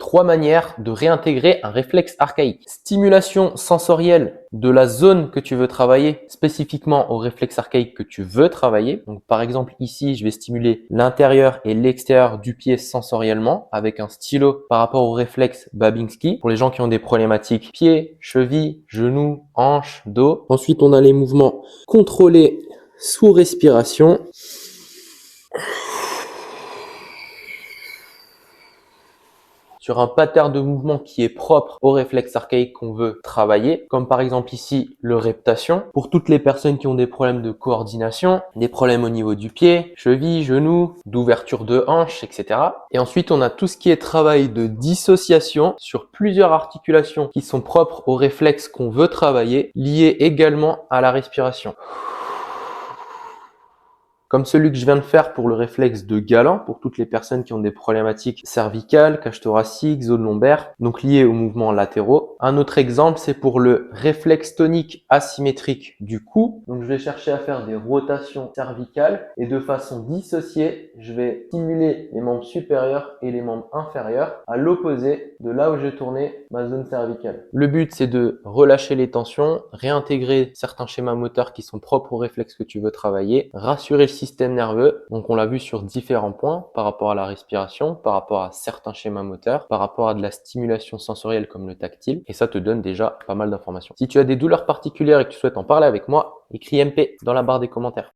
3 manières de réintégrer un réflexe archaïque. Stimulation sensorielle de la zone que tu veux travailler, spécifiquement au réflexe archaïque que tu veux travailler. Donc, par exemple, ici, je vais stimuler l'intérieur et l'extérieur du pied sensoriellement avec un stylo par rapport au réflexe Babinski. Pour les gens qui ont des problématiques pieds, chevilles, genoux, hanches, dos. Ensuite, on a les mouvements contrôlés sous respiration. Sur un pattern de mouvement qui est propre au réflexe archaïque qu'on veut travailler, comme par exemple ici le reptation, pour toutes les personnes qui ont des problèmes de coordination, des problèmes au niveau du pied, cheville, genou, d'ouverture de hanche, etc. Et ensuite, on a tout ce qui est travail de dissociation sur plusieurs articulations qui sont propres au réflexe qu'on veut travailler, liées également à la respiration. Comme celui que je viens de faire pour le réflexe de Galant, pour toutes les personnes qui ont des problématiques cervicales, cage thoracique, zone lombaire, donc liées aux mouvements latéraux. Un autre exemple, c'est pour le réflexe tonique asymétrique du cou. Donc, je vais chercher à faire des rotations cervicales et de façon dissociée, je vais stimuler les membres supérieurs et les membres inférieurs à l'opposé de là où j'ai tourné ma zone cervicale. Le but, c'est de relâcher les tensions, réintégrer certains schémas moteurs qui sont propres au réflexe que tu veux travailler, rassurer le système nerveux. Donc, on l'a vu sur différents points par rapport à la respiration, par rapport à certains schémas moteurs, par rapport à de la stimulation sensorielle comme le tactile. Et ça te donne déjà pas mal d'informations. Si tu as des douleurs particulières et que tu souhaites en parler avec moi, écris MP dans la barre des commentaires.